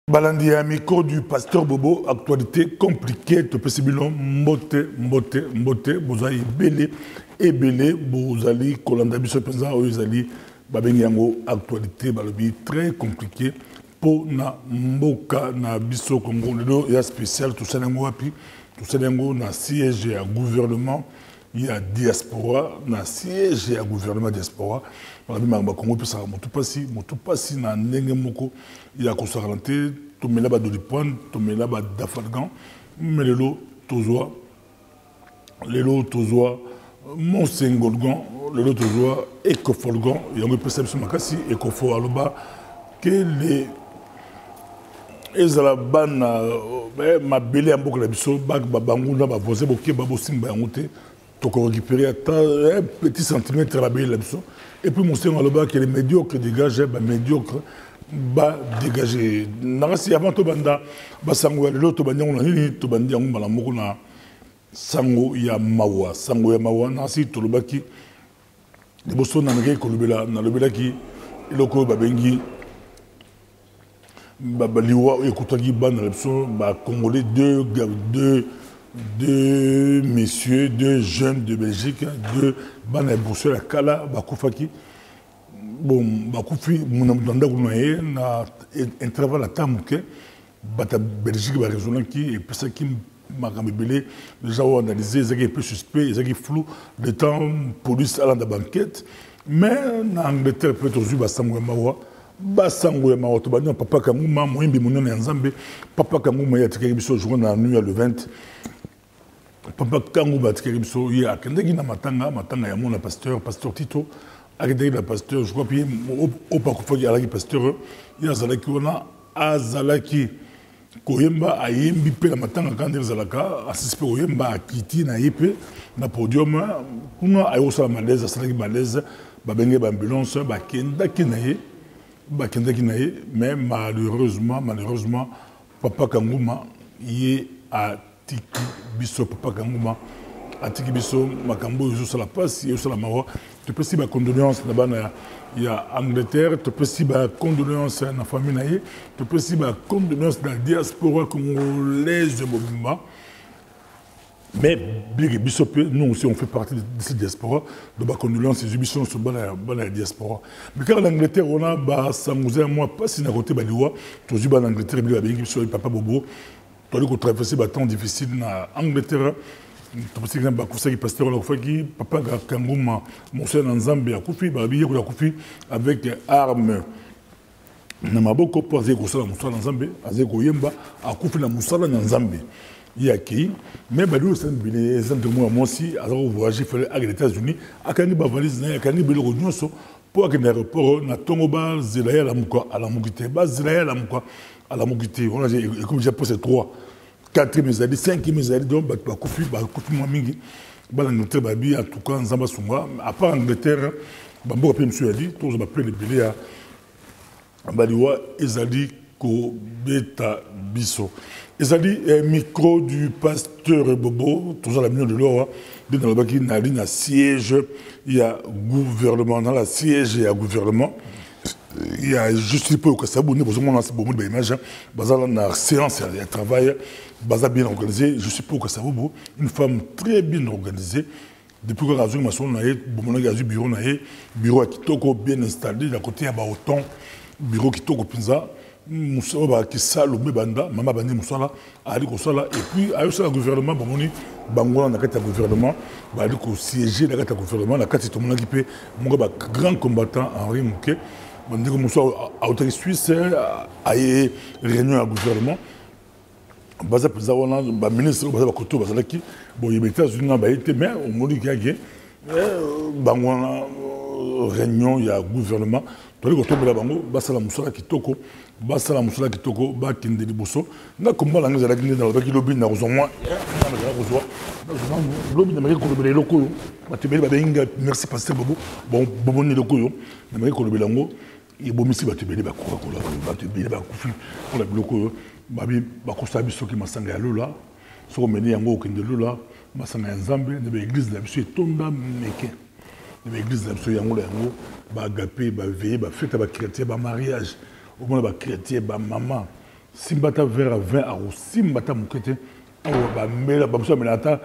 Balandi à micro du pasteur Bobo, actualité compliquée, te possiblement mbote, vous allez belé et belé, vous allez kolanda biso penza, vous allez babengi yango actualité balobi très compliqué pour na mboka na biso Congo lelo ya spécial tout ça nango wapi, tout ça nango na siège à gouvernement, il y a diaspora, na siège à gouvernement diaspora. Congo peut ça motu pasi na ndenge moko ya ko saranté to mela ba dolipoine to mela ba dafalgan mais lelo tozoa monsengolgan lelo tozoa ekofolgan yango pesa biso makasi ekofo aloba que les ezala bana mabele ya mboka na biso babangu na bavoisin boke babosimba yango te toko récupérer un petit centimètre la belle là-dessus. Et puis mon seigneur là-bas que les médiocres dégagent, bah médiocres bah dégager. Narasi avant to banda bah sango l'autre banda on a ni to banda on bala moko na sango ya mawa narasi to lobaki les bosso na ngé ko lobela na lobela ki loko ba bengi ba liwa ekutagi ba na l'option bah congolais deux messieurs, deux jeunes de Belgique, deux bana boursiers la Kala, Bakoufaki. Bon, Bakoufi, mon amdanda na intervalle à Tamouke, Bata Belgique, Barézona qui, et puis ça qui m'a ramébélé, déjà on a analysé, ils étaient peu suspects, ils étaient flous, le temps, police allant de banquette, mais en Angleterre, peut-être aux yeux, Bassangou Mawa, Bassangou Mawa, Papa Kamouma, Moïmbi Mounon et Nzambe, Papa Kamouma, il y a quelqu'un qui jour dans la nuit à le 20. Papa Kango Batkeri Biso, il y a Kendegi na matanga ya mon pasteur Tito, Akendegi na pasteur, je crois bien au Pakoufagi Alaki pasteur, il y a Zalaki Ona, Azalaki Koyemba, Ayembi pe la matanga Kandel Zalaka, Asispe Koyemba, Kiti na Yepe, na podium, Kuna Ayosa malaise, Asalaki malaise, Babenge Bambulance, Bakendaki naye, mais malheureusement, Papa Kangouma, il est à Tiki biso papa Kangouma atiki biso makambo yo sala passe yo sala mawa te pesi ba condoléances na bana ya Angleterre te pesi ba condoléances na famille na ye te pesi ba condoléances na diaspora congolaise mobimba mais big biso nous aussi on fait partie de cette diaspora de ba condoléances et biso sur bana diaspora mais quand l'Angleterre on a ba sangouza moi pas si na côté baliwa to zuba l'Angleterre bi ba biso papa Bobo. Tu as traversé des temps difficiles en Angleterre. Tu as traversé des pasteur Papa Kangouma, mon frère Nzambe, avec armes. Na maboko po azeko sala musala Nzambe, azeko yemba, akufi na musala Nzambe. Yaki, mais badu sembile exemple moi aussi, azako voyager fallait aux États-Unis, akani ba valise na akani biloko nyonso pour que l'aéroport na tongoba zelaya la muka ala mugite, ba zelaya la muka à la Mogité, comme j'ai posé 3, 4 mes 5 mes donc Bakoufi, Mwamingi, l'Angleterre, en tout cas, Nzamba Sunga, à part Angleterre, Bambo a monsieur Ali, tous les appelés les bélés à Baliwa, Ezali Kobeta Bisso. Ezali, micro du pasteur Bobo, toujours la million de l'or, dans le Baki, na siège, il y a gouvernement, dans la siège, il y a gouvernement. Il y a juste pour que ça bouge, besoin de beaucoup d'images, basé dans la séance, il y a un travail, basé bien organisé. Je suis pour que ça bouge. Une femme très bien organisée. Depuis que Razou Masson a eu, bureau qui toko bien installé, d'un côté il y a autant bureau qui toko pinza, Moussa qui sale au banda, maman bandi Moussala, Ali Kosala, et puis à eux le gouvernement, Bamoni, Bangola, dans le gouvernement, Ali ko siéger dans le gouvernement, la carte tout le monde qui peut, mon grand combattant Henri Mouquet. On dit que Moussa a autorité suisse a eu réunion à gouvernement. Baza Pizawana, ministre Baza Bakoto, Bazalaki, bon, il y a des États-Unis, mais au moment qu'il y a Bangwana réunion, il y a gouvernement. Tu vois, il y a Bango, Basala Moussala Kitoko, Bakinde Liboso. Na comment la ngeza la Guinée dans le Baki Lobby, n'a pas moi. Lobby n'a pas de locaux. Merci, pasteur Bobo. Bon, Bobo n'est locaux. N'a pas de locaux. Et bon, si tu veux, pour la bloco, bakosa biso ki masanga ya lola, so meni yango okende lola, masanga ya Nzambe, de l'église la biso etonda meke. De l'église la biso yango la yango, ba agapé, ba veillé, ba fête, ba chrétien, ba mariage, au moins ba chrétien, ba maman, simbata verre à 20 euros, simbata moukete, awa mela bamuso melata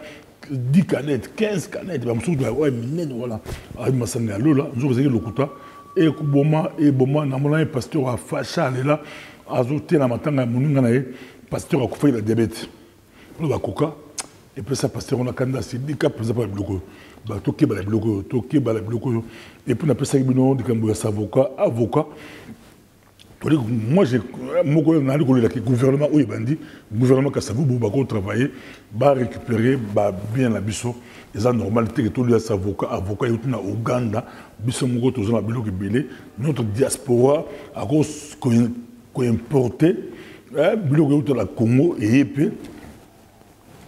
10 canettes, 15 canettes, bamuso ouais minene voilà. Ay masanga lola, nous faisons le kuta et boma na mona pasteur a facha là, azoté na matanga mununga na ye, pasteur a kofa la diabète. On va coca et puis ça pasteur on a candidat syndicat président par bloco. Bah toqué ba bloco, toqué ba bloco et puis on appelle ça bino de kambo avocat. Moi, j'ai le gouvernement où il bandi, gouvernement qui a travailler, va récupérer bien la biso. Et ça, normalité que tous les avocats, ils sont au Ouganda, notre diaspora a importé, la Congo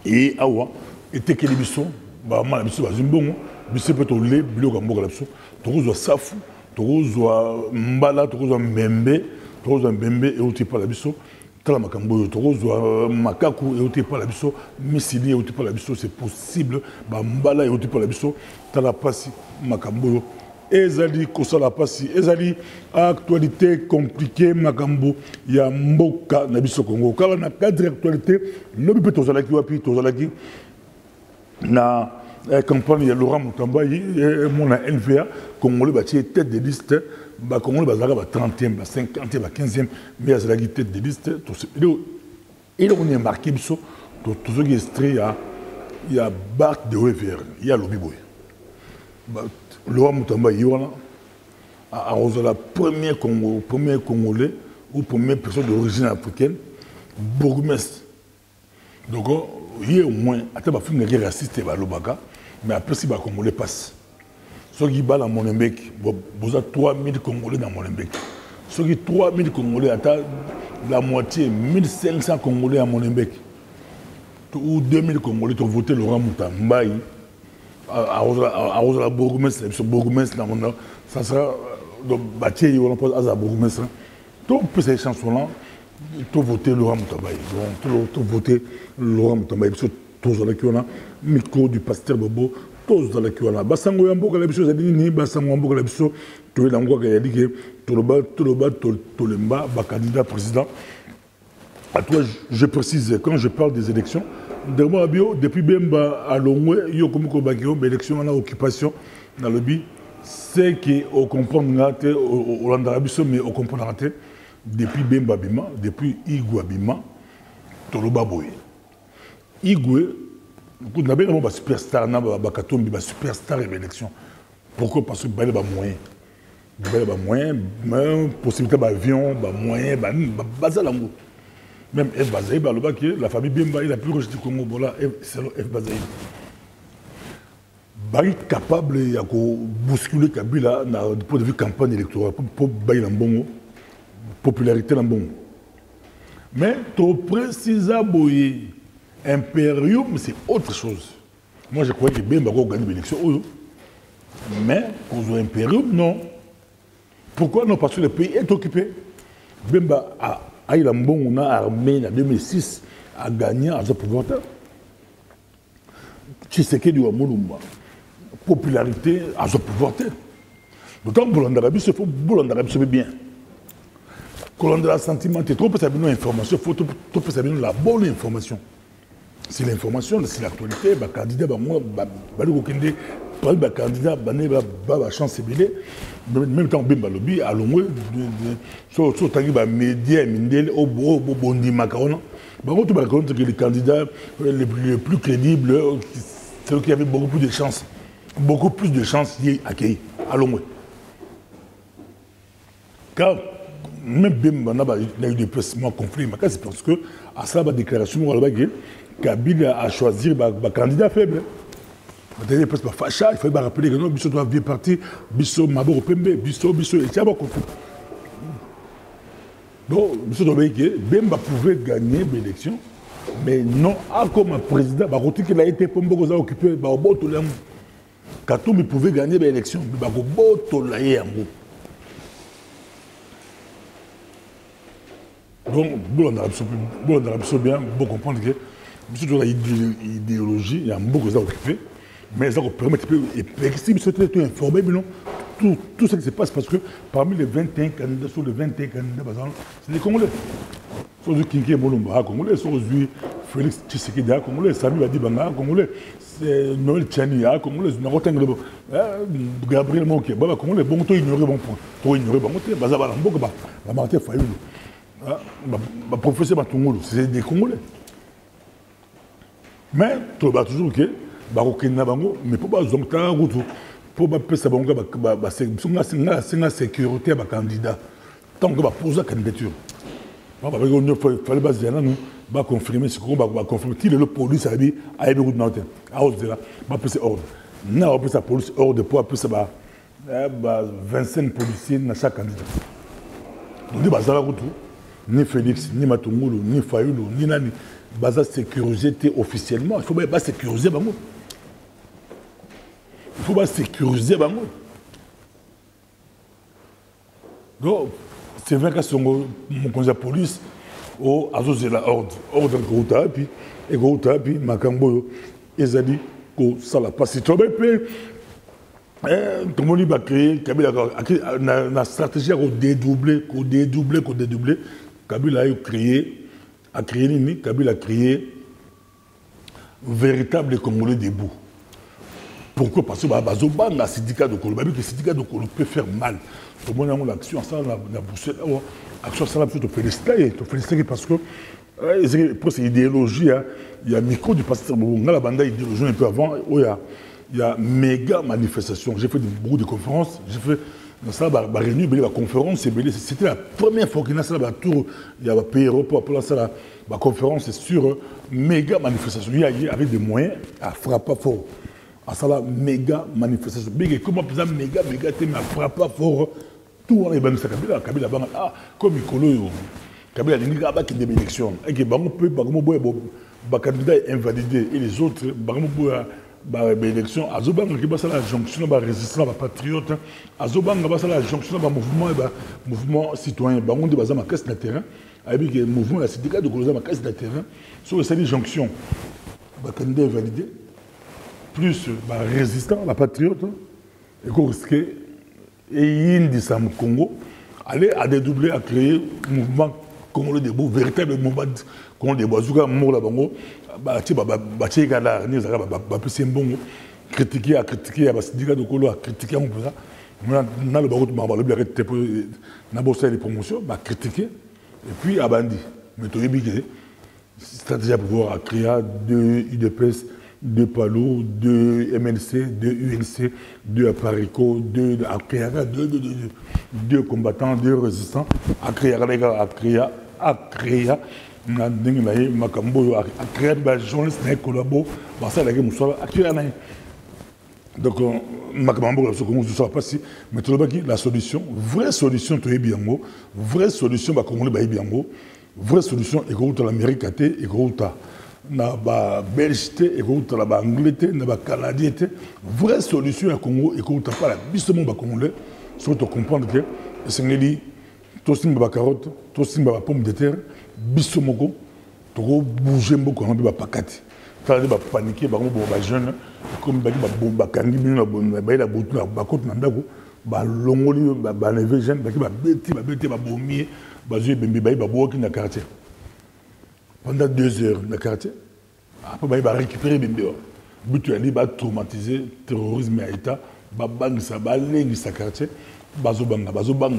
et Awa, et Tekeli biso, la biso, biso peut aller, biso, safu, mbala, mbembe. Tozo mbembe et outi par la biso tala makambo tozo makaku et outi par la biso misili et outi par la biso c'est possible ba mbala et outi par la biso tala pasi makambo ezali kosala pasi ezali actualité compliquée makambo ya mboka na biso Congo kala na cadre actualité lobi pe tozalaki wapi tozalaki na campagne ya Laurent Mutamba mon NVA congolais bâti tête de liste bah Congolais bazaka ba 30e ba 50e ba 15e mais à la tête de liste et on est marqué biso tout ce qui est extrait il y a Bart de Wever il y a Lobiboy bah Laurent Mutamba yona a la première Congolais ou première personne d'origine africaine bourgmestre donc il y a au moins attends ba film guerre raciste ba lobaka mais après si ba Congolais passe ceux qui battent à Molenbeek, vous avez 3000 Congolais dans Molenbeek. Ceux qui 3000 Congolais, la moitié, 1500 Congolais à Molenbeek. Ou 2000 Congolais qui ont voté Laurent Mutamba. À la bourgmestre, ça sera le bâti, on pense à la bourgmestre. Tout ces chansons-là, tout voté Laurent Mutamba. Tout voté Laurent Mutamba. Tous les qui ont micro du pasteur Bobo. Tous dans la Kiwana. Basango Yambo, la bicho, ni Basango Yambo, la bicho, tout le monde qui a dit que tout le mba, candidat président. À toi, je précise, quand je parle des élections, depuis Bemba à Longwe, il y a comme élection, on a occupation dans le but, c'est qu'on comprend, au Landarabiso, mais on comprend depuis Bemba Bima, depuis Igwe Bima, tout le baboye. Igwe, nous avons un superstar, un superstar et élection. Pourquoi? Parce que il y a des moyens. Il y a des moyens, possibilité d'avion, des moyens, des l'amour. Même F. Bazaï, la famille Bemba, il a plus rejeté Congo, c'est F. Bazaï. Il est capable de bousculer Kabila du point de vue campagne électorale pour bailler la popularité dans le bon. Mais, trop précisément, Impérium, c'est autre chose. Moi, je croyais que Bemba a gagné l'élection. Mais, pour Impérium, non. Pourquoi non? Parce que le pays est occupé. Bemba a eu un bon armée en 2006, a gagné à ce pouvoir. Tshisekedi ou Moulumba. Popularité à ce pouvoir. D'autant que Boulandarabi, il faut Boulandarabi se fait bien. Quand on a un sentiment, il faut savoir l'information, il faut savoir la bonne information. C'est l'information, c'est l'actualité, le candidat, le candidat, la chance est même temps, Bemba Lobby, à l'ombre, sur les médias, au bondi macaron, les candidats les plus crédibles, c'est eux qui avaient beaucoup plus de chances d'y accueillir, à l'ombre. Car même Bemba n'a eu des placements conflits, c'est parce que, à ça, la déclaration, Kabila a choisi un candidat faible. Il faut rappeler que non, Bisso doit bien partir, Bisso Maboro Pembe, Bisso, et Tiabo Koko. Donc, Bisso doit dire que Bemba pouvait gagner l'élection, mais non, comme président, il a été occupé par Botolam. Katoumi pouvait gagner l'élection, mais Botolam. Donc, on a bien, pour comprendre que sur l'idéologie, il y a beaucoup de occupés, mais ça permet de si vous souhaitez être informé, tout ce qui se passe, parce que parmi les 21 candidats, sur les 21 candidats, c'est des Congolais. soki kinke bolomba congolais soki Félix Tshisekedi congolais Sami Badibanga congolais Noël Tchani congolais nakotangela Gabriel Moke baba congolais bon to ignorer bon point to ignorer bon te baza bala mboka ba Martin Fayulu ba professeur Batungolo c'est des congolais mais to ba toujours que ba kokena bango mais pour ba zongta rutu pour ba pesa bango ba c'est sécurité ba candidat tant que ba poser candidature il fallait pas confirmer ce qu'on va confirmer. Si le police a dit, à Ebirut Nauten, à Ozela, va passer ordre. N'a pas sa police ordre pour appeler ça 25 policiers dans chaque candidat. Donc, il y a ni Félix, ni Matungulu, ni Fayulu, ni Nani, baza sécuriser officiellement. Il faut pas sécuriser Bango. Il faut pas sécuriser Bango. Donc, c'est vrai que mon conseil de police, au Azozela ordre Gouta, puis Gouta, puis Makambo, ils ont dit que ça l'a passé. Tout le monde va créer, la stratégie à dédoubler, Kabila a créé, Kabila a créé un véritable Congolais debout. Pourquoi? Parce que le syndicat de Kolo, le syndicat de Kolo peut faire mal. Tout le monde a l'action, l'action, ça l'a félicité parce que pour cette idéologie, il y a micro du pasteur Bonga, la bande idéologie un peu avant, il y a méga manifestation. J'ai fait beaucoup de conférences, j'ai fait dans ça, réunion, la conférence, c'était la première fois qu'il y a ça, il y a un pays européen pour ça, la conférence sur méga manifestation. Il y a avec des moyens à frapper fort. À ça, la méga manifestation. Comment ça méga, mais à frapper fort. Tout le monde est Kabila, comme Mikolo, Kabila a des élections. Et que le candidat est invalidé et les autres, les élections, Azobang qui a la jonction, la résistance, la patriote, Azobang qui a la jonction, le mouvement citoyen, on a ma caisse de terrain, avec le mouvement, la syndicat de Colosa, ma caisse de terrain, sur cette jonction, le candidat est validé, plus le résistant, la patriote, et qu'on risquait. Et Indi Sam Congo allait à dédoubler, à créer un mouvement congolais debout, véritable mouvement congolais debout. Zouga Moula Bango, Baché Gala, Nizara, Bapé Mbongo, critiquer, à Basdiga de Kolo, à critiquer un peu ça. Maintenant, le barreau de Marba, le arrêté pour n'abossé les promotions, critiquer, et puis à Bandi. Mais tu es stratégie à pouvoir créer deux UDPS. 2 Palo, 2 MLC, 2 UNC, 2 Aparico, 2 combattants, 2 résistants, à créer, Makambo, à créer des journalistes, des collabos, ça la guerre, à créer. Donc, Makambo, ce soit pas si, mais tout le la solution, vraie solution, tu es bien mot, vraie solution, vraie solution, et que l'Amérique a été, et que na ba Belgique et que na ba Angleterre na ba Canadien vraie solution à Congo et que tu pas la bistement ba congolais surtout comprendre que c'est ngeli to simba ba carotte to simba ba pomme de terre bisomoko to bouger mboko na ba pakati ta ba paniquer ba jeune comme ba bomba kangi bino na ba la botu na ba côte na ndako ba longoli ba lever jeune ba beti ba bomie ba jeu bembe ba boki na quartier. Pendant 2 heures dans le quartier, après, il va récupérer les gens. Il va traumatiser le terrorisme à l'État, il va bang sa balle, sa quartier, bazobanga,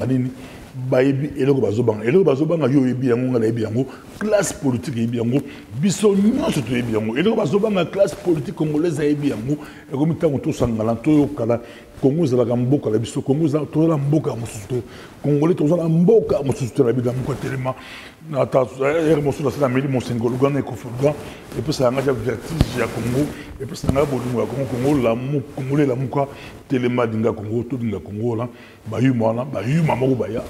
nini, baebi, et le bazobanga. Et le bazobanga, classe politique, biso non, surtout, et le bazobanga, classe politique congolaise, et comme il y a tout ça, Congo za la mboka la biso Congo za to la mboka mosusu Congolais to za la mboka mosusu la bida mko tellement na ta mosusu la sala meli mosengolo gana ko fulga et puis ça nga vertige ya Congo et puis ça nga bolingo ya Congo la mu Congolais la muka tellement dinga Congo to dinga Congo la ba yu mwana ba yu mama ba ya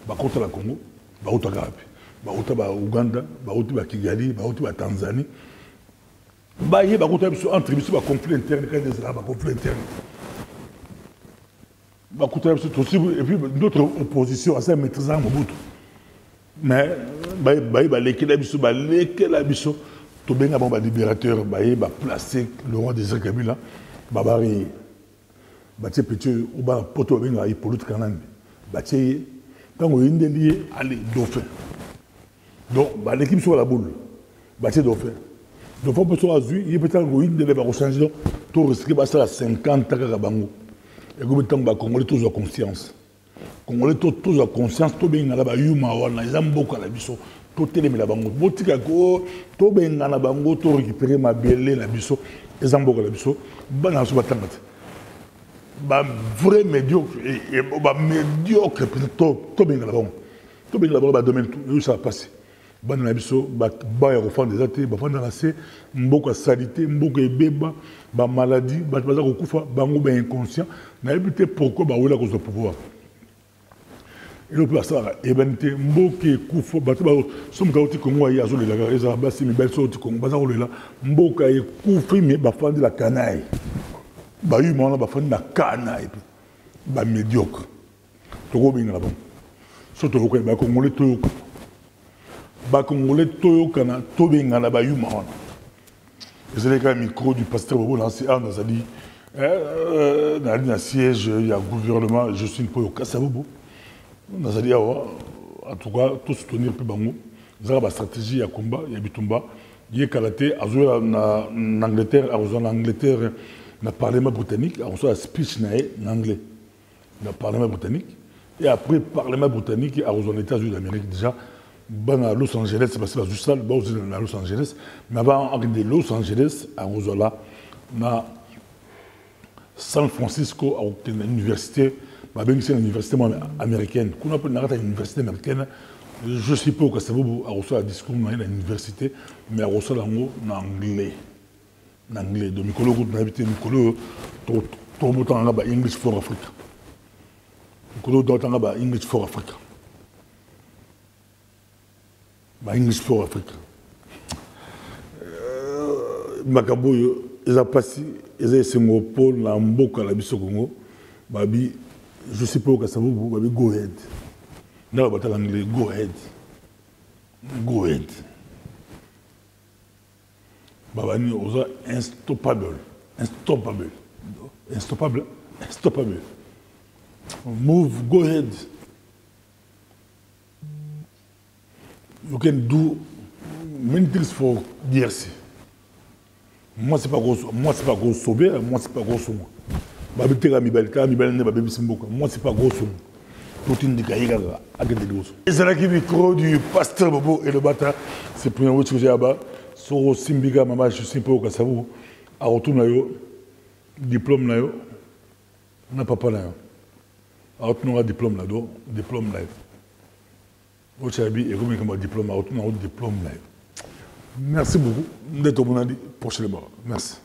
ba contre la Congo ba uta gapi ba uta ba Uganda ba uta ba Kigali ba uta ba Tanzanie ba ye ba uta biso entre biso ba conflit interne quand des ba conflit interne. Et puis d'autres oppositions à ça maîtrisant Mobutu. Mais tout bien avant libérateur placer le roi des Kabila babari batie petit ou ba poto benga politique kanambe batie tant on est lié aller dauphin Donc, l'équipe sur la boule. C'est d'offert. Donc, on peut se rassurer, il peut être une de les changer. Donc, tout risque de à 50 ans à Bango. Et comme tant que Congolais, tous ont conscience. Congolais, tous ont conscience, tout bien là-bas, ils ont beaucoup à la biso, tout est la Bango. Botika ko, tout bien là Bango, tout récupérer ma belle la biso, ils ont beaucoup à la biso. Ban à ce matin. Vrai médiocre, médiocre, tout bien là-bas. Tout bien là-bas, demain, tout ça va passer. Ban na biso ba refond des athées ba fanda assez mboko salité mboko ebeba ba maladie ba baza kokufa bango ba inconscient na éviter pourquoi ba wela cause de pouvoir et le plus ça ebente mboko ekufa ba to ba somme kauti kongo ya zo le la eza ba si mi bel so ti kongo baza ko lela mboko ekufa mais ba fanda la canaille ba yu mona ba fanda canaille ba médiocre to ko binga la bon surtout ko ba kongo le to Congolais toyokana tobengana bayuma wana ezalaki le micro du pasteur Bobo lancé a nazali nali na siège ya gouvernement je suis mpo yokasa bobo nazali awa en tout cas tout soutenir mpe bango ezalaka bastratégie ya combat ya bitumba yekala te azoya na Angleterre akozwa na Angleterre na parlement britannique akozwa ya speech na ye na anglais na parlement britannique et après parlement britannique akozwa na États-Unis d'Amérique déjà à Los Angeles, c'est parce que juste ça, à Los Angeles, mais avant de Los Angeles, à Rosola, à San Francisco, à l'université, c'est une université américaine. Quand on appelle une université américaine, je ne sais pas où ça va, à Rosola, discours dans l'université, mais à Rosola, en anglais. En anglais. Donc, Mikolo, on a habité Mikolo, tout le temps, English for Africa. Mikolo, tout le temps, English for Africa. English for Africa. Makaboyo, ils ont passé, ils ont Singapore, na mboka la biso Congo. Babi, je sais pas où ça va, babi go ahead. Dans la bataille anglais, go ahead. Go ahead. Babani, osa unstoppable. Unstoppable. Unstoppable. Unstoppable. Move, go ahead. You can do many things for DRC. Moi, c'est pas gros sauver, moi, c'est pas gros sauver. Moi, c'est pas gros sauver. Tout indique qu'il y a des choses. Et c'est là qui micro du pasteur Bobo et le bata. C'est le premier mot que j'ai là-bas. Sur Simbiga, maman, je sais pas où ça va. À retour, diplôme, on n'a pas parlé. À retour, diplôme là-dedans, diplôme là. Diplôme. Merci beaucoup. Prochainement. Merci.